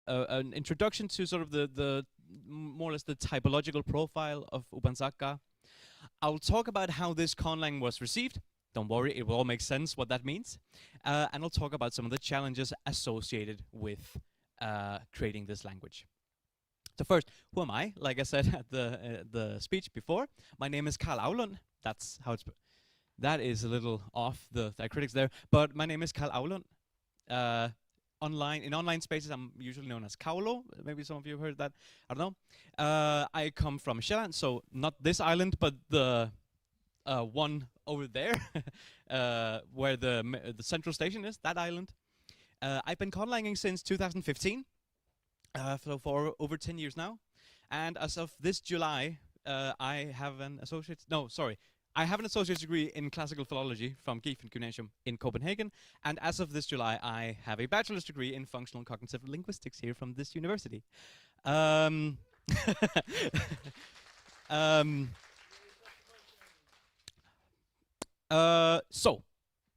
an introduction to sort of the more or less the typological profile of Upan Sakkaa. I'll talk about how this conlang was received. Don't worry, it will all make sense what that means. And I'll talk about some of the challenges associated with creating this language. So first, who am I? Like I said at the speech before, my name is Carl Avlund. That's how it's. That is a little off the diacritics there, but my name is Carl Avlund. In online spaces, I'm usually known as Kaulo. Maybe some of you have heard that. I don't know. I come from Sjælland, so not this island, but the one over there, where the central station is. That island. I've been conlanging since 2015, so for over 10 years now. And as of this July, I have an associate's. No, sorry. I have an associate's degree in classical philology from Giffen Gymnasium in Copenhagen, and as of this July, I have a bachelor's degree in functional and cognitive linguistics here from this university. So,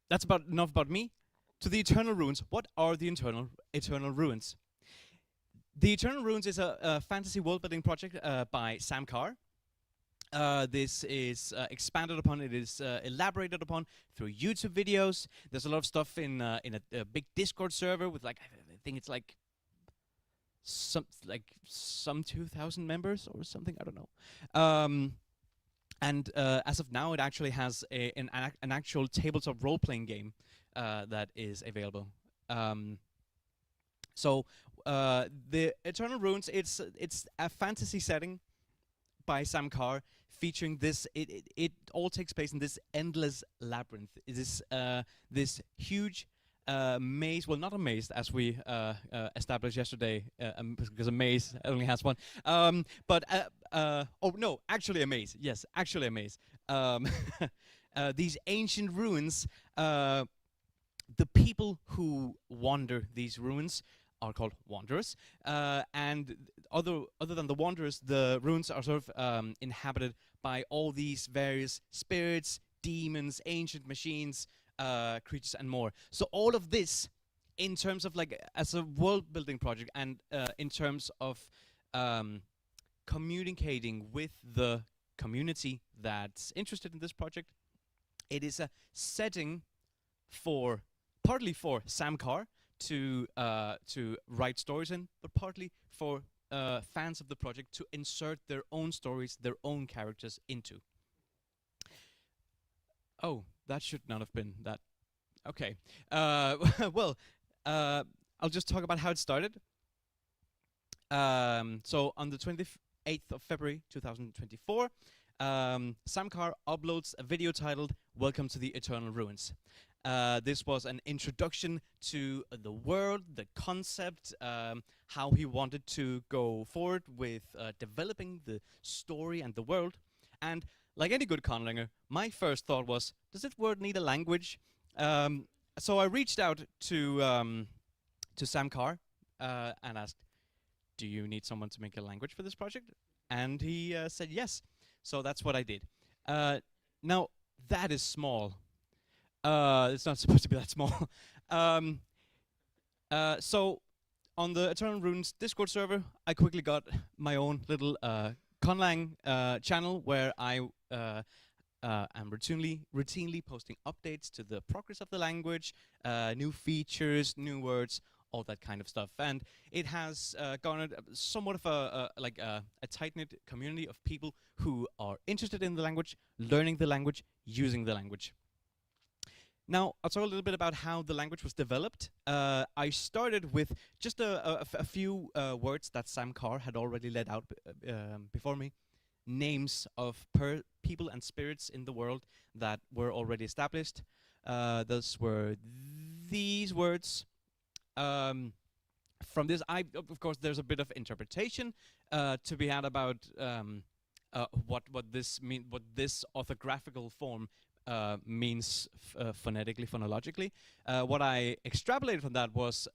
that's enough about me. To the Eternal Ruins. What are the Eternal Ruins? The Eternal Ruins is a fantasy world-building project by Sam Carr. This is expanded upon, it is elaborated upon through YouTube videos. There's a lot of stuff in a big Discord server with like, I think it's like some 2,000 members or something, I don't know. And as of now, it actually has an actual tabletop role-playing game that is available. So the Eternal Ruins, it's a fantasy setting by Sam Carr, featuring this. It all takes place in this endless labyrinth. It is this huge maze. Well, not a maze, as we established yesterday, because a maze only has one. But oh no, actually a maze. Yes, actually a maze. These ancient ruins. The people who wander these ruins are called wanderers, and other than the wanderers, the ruins are sort of inhabited by all these various spirits, demons, ancient machines, creatures, and more. So all of this, in terms of like as a world-building project, and in terms of communicating with the community that's interested in this project, it is a setting for partly for Sam Carr to write stories in, but partly for fans of the project to insert their own stories, their own characters into. Oh, that should not have been that. Okay. Well, I'll just talk about how it started. So on the 28th of February 2024, Sam Carr uploads a video titled "Welcome to the Eternal Ruins." This was an introduction to the world, the concept, how he wanted to go forward with developing the story and the world. And like any good conlanger, my first thought was, does this word need a language? So I reached out to Sam Carr and asked, do you need someone to make a language for this project? And he said yes. So that's what I did. Now, that is small. It's not supposed to be that small. So on the Eternal Runes Discord server, I quickly got my own little Conlang channel where I am routinely posting updates to the progress of the language, new features, new words, all that kind of stuff. And it has garnered somewhat of a tight-knit community of people who are interested in the language, learning the language, using the language. Now, I'll talk a little bit about how the language was developed. I started with just a few words that Sam Carr had already laid out before me, names of people and spirits in the world that were already established. Those were these words. From this, of course, there's a bit of interpretation to be had about what this orthographical form means phonetically, phonologically. What I extrapolated from that was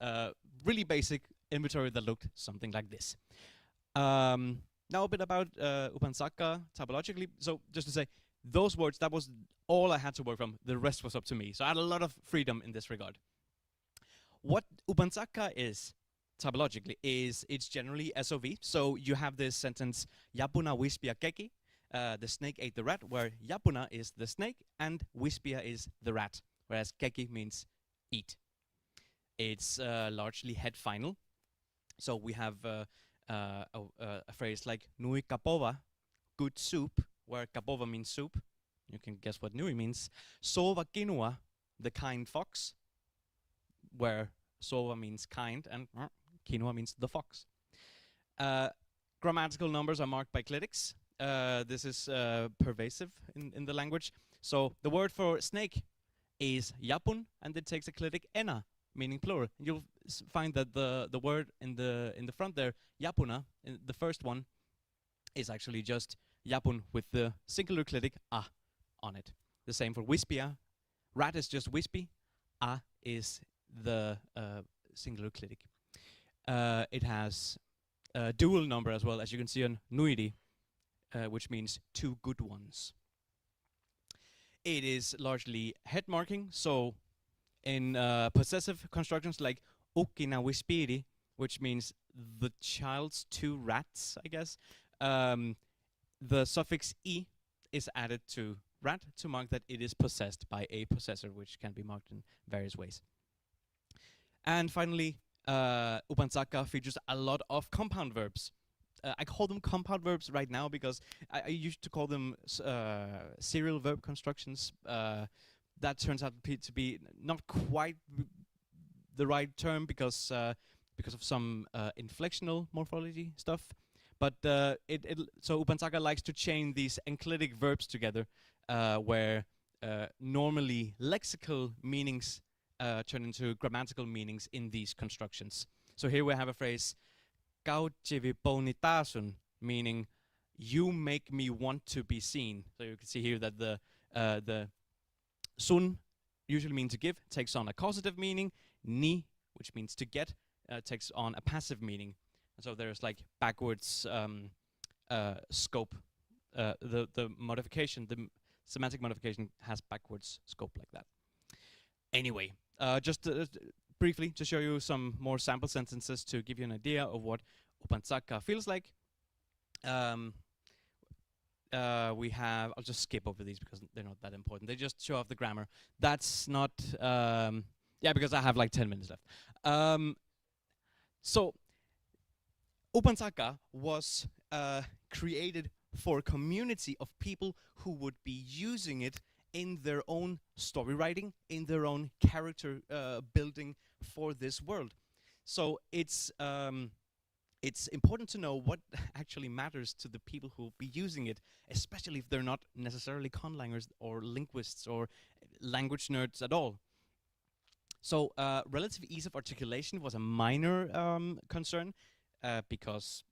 really basic inventory that looked something like this. Now a bit about Upan Sakkaa typologically. So just to say, those words, that was all I had to work from. The rest was up to me. So I had a lot of freedom in this regard. What Upan Sakkaa is typologically is it's generally SOV. So you have this sentence, Yapuna wispia keki, the snake ate the rat, where Yapuna is the snake and wispia is the rat, whereas keki means eat. It's largely head final. So we have a phrase like nui kapova, good soup, where kapova means soup. You can guess what nui means. Sova kinua, the kind fox, where sova means kind and quinoa means the fox. Grammatical numbers are marked by clitics. This is pervasive in the language. So the word for snake is yapun, and it takes a clitic ena, meaning plural. You'll find that the word in the front there, yapuna, the first one, is actually just yapun with the singular clitic a on it. The same for wispia. Rat is just wispy. A is the singular clitic. It has a dual number as well, as you can see on nuidi, which means two good ones. It is largely head marking, so in possessive constructions like ukkina wispiri, which means the child's two rats, I guess, the suffix i is added to rat to mark that it is possessed by a possessor, which can be marked in various ways. And finally, Upan Sakkaa features a lot of compound verbs. I call them compound verbs right now because I used to call them serial verb constructions. That turns out to be not quite the right term because of some inflectional morphology stuff. But so Upan Sakkaa likes to chain these enclitic verbs together, where normally lexical meanings turn into grammatical meanings in these constructions. So here we have a phrase, "Kau civiponitasun," meaning you make me want to be seen. So you can see here that the sun usually means to give, takes on a causative meaning. Ni, which means to get, takes on a passive meaning. And so there's like backwards scope. The modification, the semantic modification has backwards scope like that. Anyway, just briefly to show you some more sample sentences to give you an idea of what Upan Sakkaa feels like. We have, I'll just skip over these because they're not that important. They just show off the grammar. That's not, yeah, because I have like 10 minutes left. So, Upan Sakkaa was created for a community of people who would be using it in their own story writing, in their own character building for this world. So it's important to know what actually matters to the people who will be using it, especially if they're not necessarily conlangers or linguists or language nerds at all. So relative ease of articulation was a minor concern because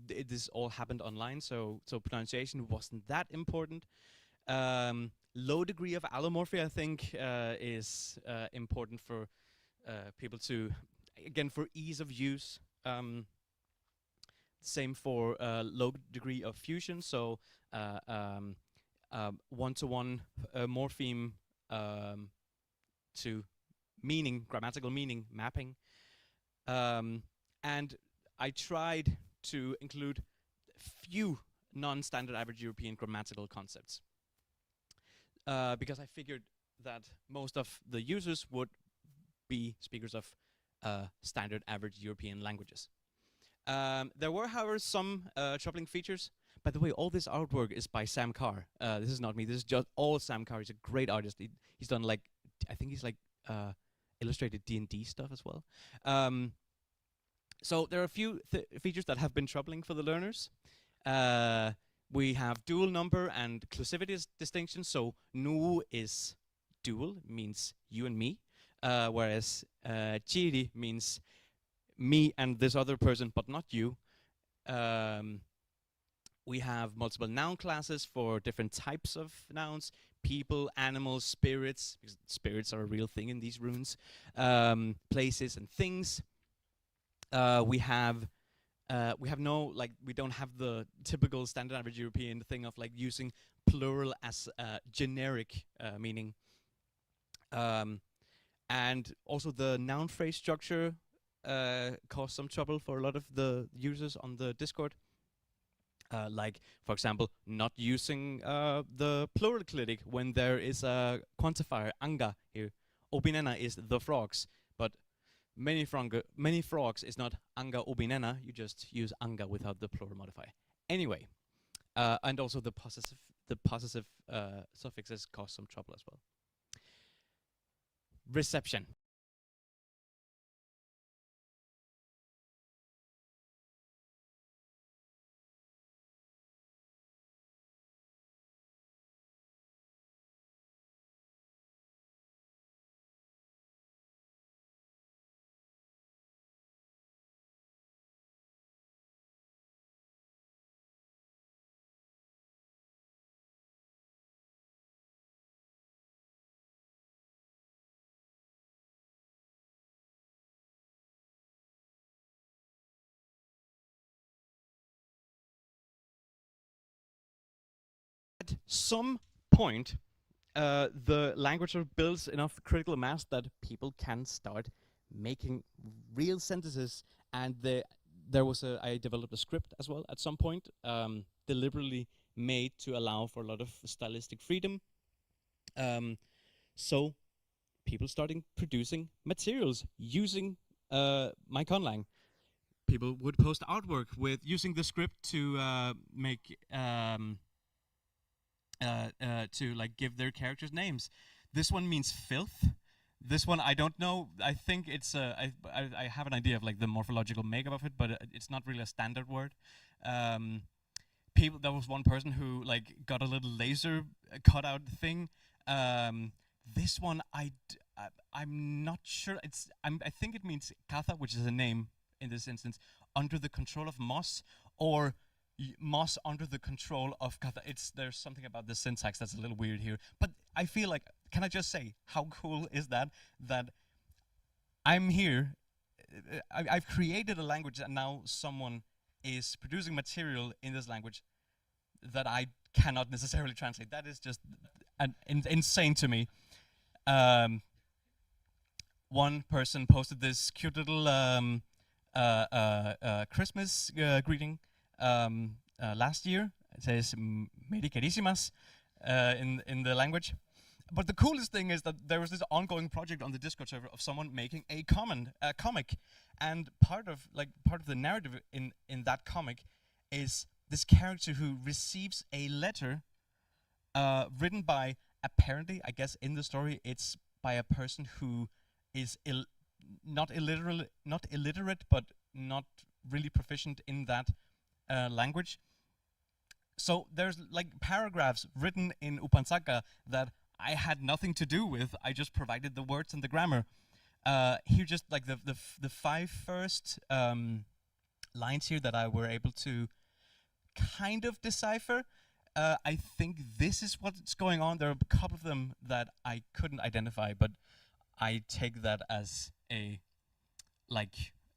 this all happened online, so pronunciation wasn't that important. Low degree of allomorphy, I think, is important for people to, again, for ease of use. Same for low degree of fusion, so one-to-one morpheme to meaning, grammatical meaning mapping. And I tried to include few non-standard average European grammatical concepts. Because I figured that most of the users would be speakers of standard average European languages. There were, however, some troubling features. By the way, all this artwork is by Sam Carr. This is not me. This is just all Sam Carr. He's a great artist. He's done like, I think he's like illustrated D&D stuff as well. So there are a few features that have been troubling for the learners. We have dual number and clusivity distinction. So nu is dual, means you and me, whereas chiri means me and this other person, but not you. We have multiple noun classes for different types of nouns: people, animals, spirits, because spirits are a real thing in these runes, places and things. We don't have the typical standard average European thing of like using plural as generic meaning. And also the noun phrase structure caused some trouble for a lot of the users on the Discord. Like, for example, not using the plural clitic when there is a quantifier, anga, here. Obinena is the frogs, but many frogs is not anga obinena, you just use anga without the plural modifier. Anyway, and also the possessive suffixes cause some trouble as well. Reception. At some point, the language sort of builds enough critical mass that people can start making real sentences. And I developed a script as well at some point, deliberately made to allow for a lot of stylistic freedom. So people starting producing materials using my Conlang. People would post artwork with using the script to make to like give their characters names. This one means filth. This one I don't know. I think it's I have an idea of like the morphological makeup of it, but it's not really a standard word. There was one person who like got a little laser cutout thing. This one I'm not sure. I think it means Katha, which is a name in this instance, under the control of Moss, or Moss under the control of Katha. There's something about the syntax that's a little weird here. But I feel like, can I just say, how cool is that? That I'm here, I've created a language, and now someone is producing material in this language that I cannot necessarily translate. That is just insane to me. One person posted this cute little Christmas greeting last year. It says "Merry Carisimas" in the language. But the coolest thing is that there was this ongoing project on the Discord server of someone making a comic, and part of the narrative in that comic is this character who receives a letter written by, apparently, I guess in the story, it's by a person who is not illiterate, but not really proficient in that language. So there's like paragraphs written in Upan Sakkaa that I had nothing to do with. I just provided the words and the grammar. Here, just like the 5 first lines here that I were able to kind of decipher. I think this is what's going on. There are a couple of them that I couldn't identify, but I take that as a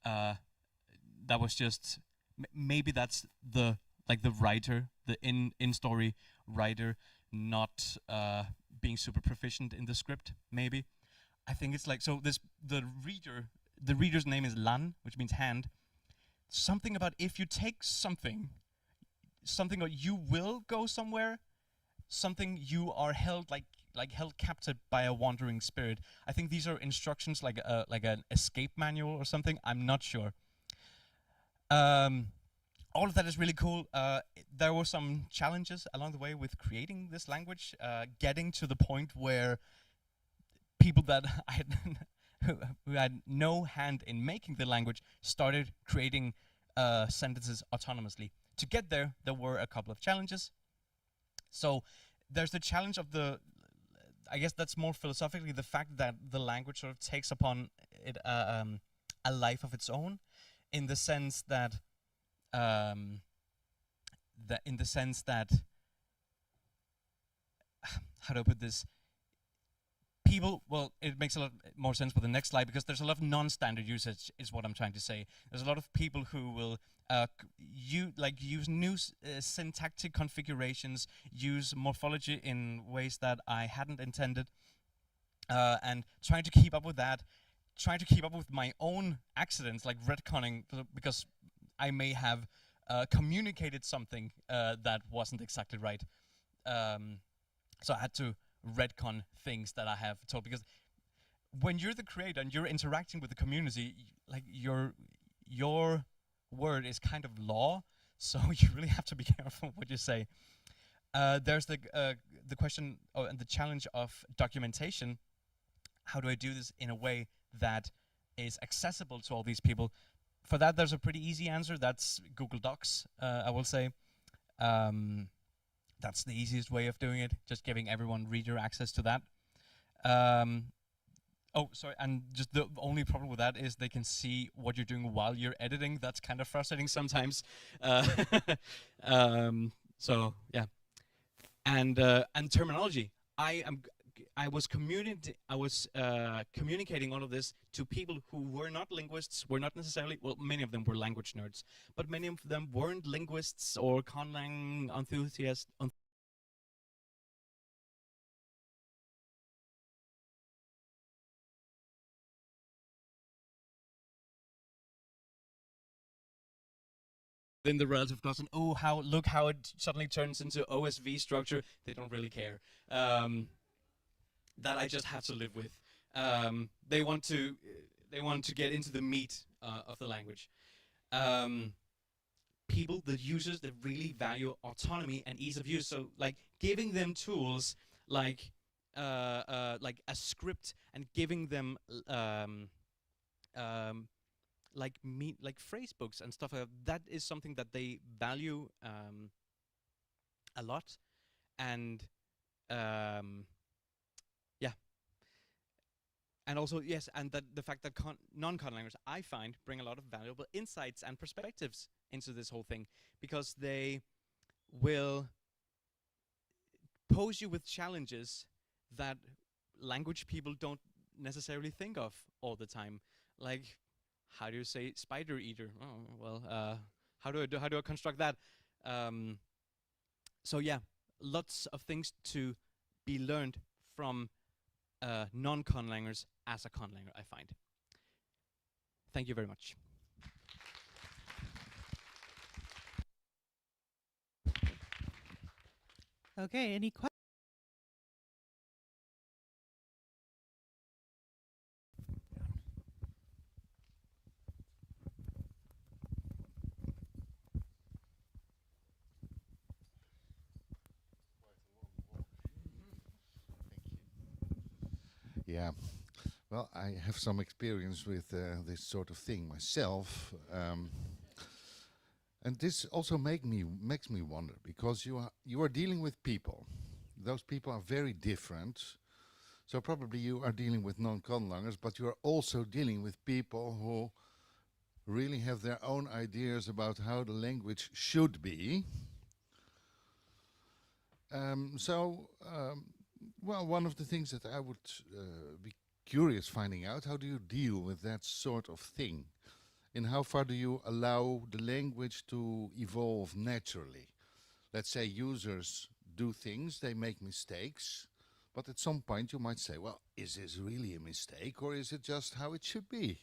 that was just maybe that's the writer, the in story writer, not being super proficient in the script. Maybe I think it's like, so this the reader's name is Lan, which means hand. Something about if you take something or you will go somewhere, something you are held held captive by a wandering spirit. I think these are instructions like an escape manual or something. I'm not sure. All of that is really cool. There were some challenges along the way with creating this language, getting to the point where people that I had who had no hand in making the language started creating sentences autonomously. To get there, there were a couple of challenges. So there's the challenge of I guess that's more philosophically, the fact that the language sort of takes upon it a life of its own, in the sense that how do I put this? People, well, it makes a lot more sense with the next slide, because there's a lot of non-standard usage, is what I'm trying to say. There's a lot of people who will use new syntactic configurations, use morphology in ways that I hadn't intended, and trying to keep up with that trying to keep up with my own accidents, like retconning, because I may have communicated something that wasn't exactly right. So I had to retcon things that I have told, because when you're the creator and you're interacting with the community, like your word is kind of law, so you really have to be careful what you say. There's the question and the challenge of documentation. How do I do this in a way that is accessible to all these people? For that, there's a pretty easy answer. That's Google Docs, I will say. That's the easiest way of doing it, just giving everyone reader access to that. Oh, sorry, and just the only problem with that is they can see what you're doing while you're editing. That's kind of frustrating sometimes. So yeah, and terminology. I was communicating all of this to people who were not linguists, were not necessarily, well, many of them were language nerds, but many of them weren't linguists or Conlang enthusiasts. In the relative clause, and oh, look how it suddenly turns into OSV structure. They don't really care. That I just have to live with. They want to get into the meat of the language. People, the users, that really value autonomy and ease of use. So, like, giving them tools like a script, and giving them like phrase books and stuff like that. That is something that they value a lot, and yeah. And also, yes, and that the fact that non-conlangers, I find, bring a lot of valuable insights and perspectives into this whole thing, because they will pose you with challenges that language people don't necessarily think of all the time. Like, how do you say spider eater? Oh, well, how do I construct that? So yeah, lots of things to be learned from non-conlangers as a conlanger, I find. Thank you very much. Okay, any questions? Yeah, well, I have some experience with this sort of thing myself, and this also makes me wonder, because you are dealing with people. Those people are very different. So probably you are dealing with non-conlangers, but you are also dealing with people who really have their own ideas about how the language should be. Well, one of the things that I would be curious finding out, how do you deal with that sort of thing? And how far do you allow the language to evolve naturally? Let's say users do things, they make mistakes, but at some point you might say, well, is this really a mistake, or is it just how it should be?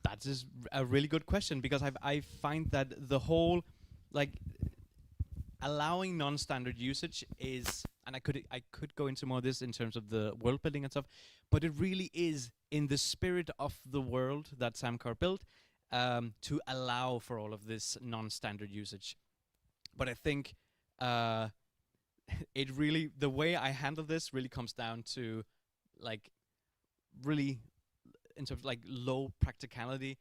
That is a really good question, because I find that the whole, like, allowing non-standard usage is, and I could go into more of this in terms of the world building and stuff, but it really is in the spirit of the world that Sam Carr built, to allow for all of this non-standard usage. But I think it really, the way I handle this really comes down to, like, really in terms of like low practicality.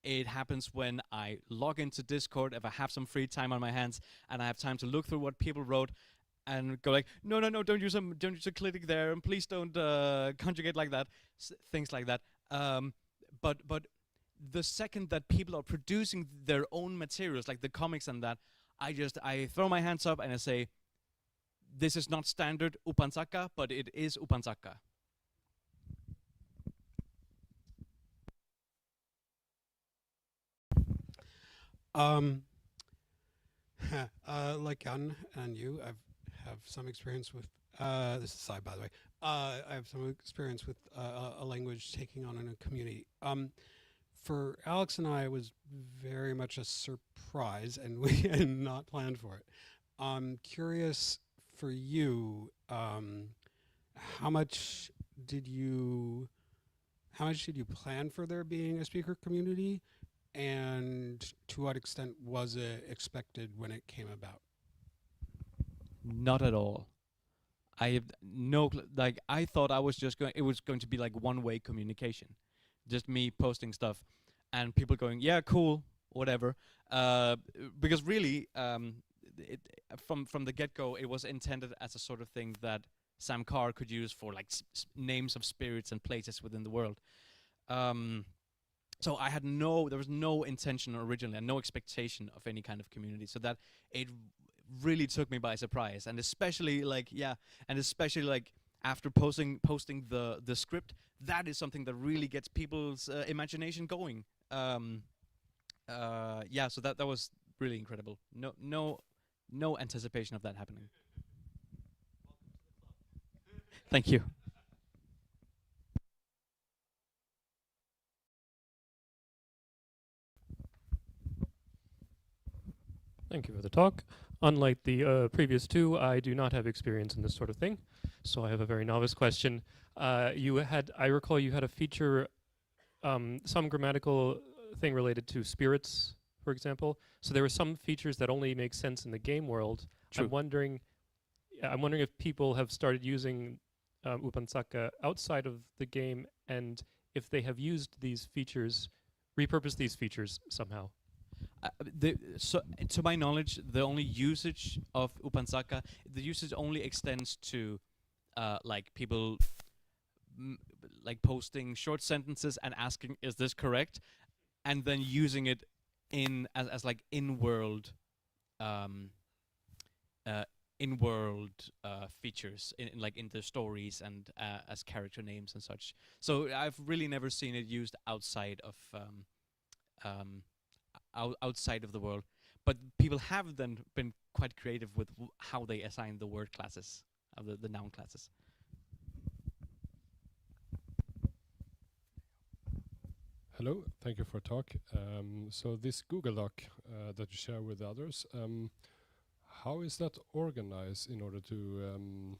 It happens when I log into Discord, if I have some free time on my hands and I have time to look through what people wrote and go like, no, don't use a click there, and please don't conjugate like that, things like that. But the second that people are producing their own materials, like the comics and that, I throw my hands up and I say, this is not standard Upan Sakkaa, but it is Upan Sakkaa. Like Jan and you, I have some experience with This is Sai, by the way. I have some experience with a language taking on in a community. For Alex and I, it was very much a surprise, and we had not planned for it. I'm curious for you, how much did you plan for there being a speaker community, and to what extent was it expected when it came about? Not at all. I have like I thought I was just going. It was going to be like one-way communication, just me posting stuff, and people going, "Yeah, cool, whatever." Because really, it, from the get-go, it was intended as a sort of thing that Sam Carr could use for like names of spirits and places within the world. Um, so there was no intention originally and no expectation of any kind of community. So that it really took me by surprise, and especially like after posting the script, that is something that really gets people's imagination going. Yeah, so that was really incredible. No anticipation of that happening. Thank you. Thank you for the talk. Unlike the previous two, I do not have experience in this sort of thing, so I have a very novice question. I recall you had a feature, some grammatical thing related to spirits, for example. So there were some features that only make sense in the game world. True. I'm wondering if people have started using Upan Sakkaa outside of the game, and if they have used these features, repurposed these features somehow. So to my knowledge, the only usage of Upan Sakkaa, the usage only extends to like people like posting short sentences and asking, "Is this correct?" and then using it as like in-world features in like in the stories and as character names and such. So I've really never seen it used outside of outside of the world, but people have then been quite creative with how they assign the word classes, the noun classes. Hello, thank you for talk. So this Google Doc that you share with others, how is that organized in order to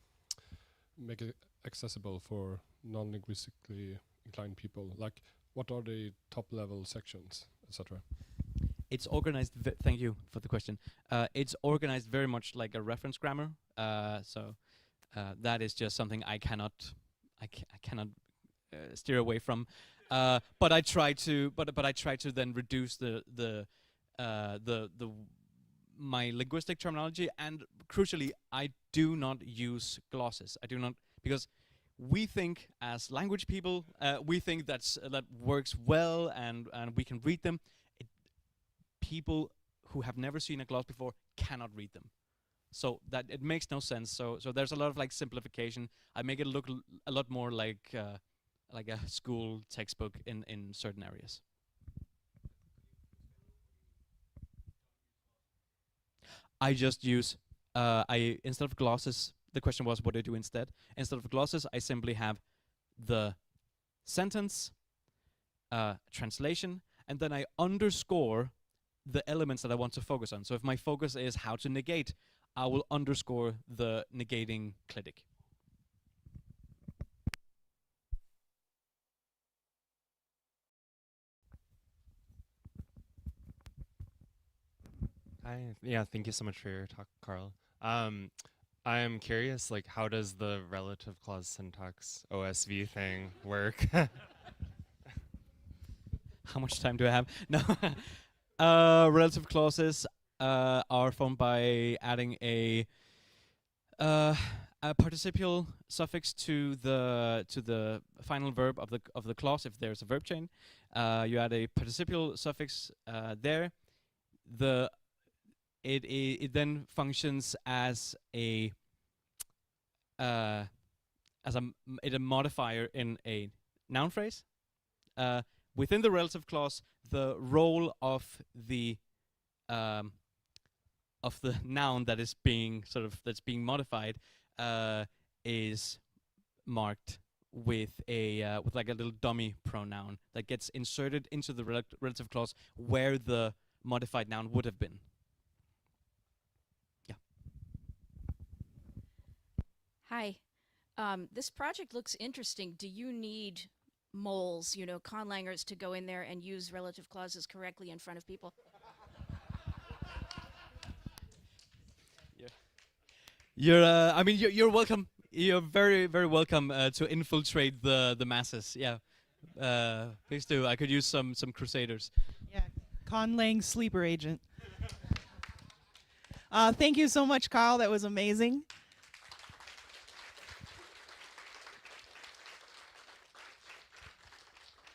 make it accessible for non-linguistically inclined people? Like, what are the top-level sections, etc.? It's organized. Thank you for the question. It's organized very much like a reference grammar. So that is just something I cannot steer away from. But I try to. But I try to then reduce the my linguistic terminology, and crucially, I do not use glosses. I do not, because we think as language people, we think that works well, and we can read them. People who have never seen a gloss before cannot read them, so that it makes no sense. So there's a lot of like simplification. I make it look a lot more like a school textbook in certain areas. I just use I instead of glosses. The question was what do I do instead? Instead of glosses, I simply have the sentence, translation, and then I underscore the elements that I want to focus on. So if my focus is how to negate, I will underscore the negating clitic. Hi. Yeah, thank you so much for your talk, Carl. I'm curious, like, how does the relative clause syntax OSV thing work? How much time do I have? No. Relative clauses are formed by adding a participial suffix to the final verb of the clause if there's a verb chain. You add a participial suffix there. It then functions as a modifier in a noun phrase. Within the relative clause, the role of the noun that's being modified is marked with a with like a little dummy pronoun that gets inserted into the relative clause where the modified noun would have been. Yeah. Hi. This project looks interesting. Do you need moles, conlangers, to go in there and use relative clauses correctly in front of people? You're welcome. You're very, very welcome to infiltrate the masses. Yeah, please do. I could use some crusaders. Yeah, Conlang sleeper agent. Thank you so much, Carl. That was amazing.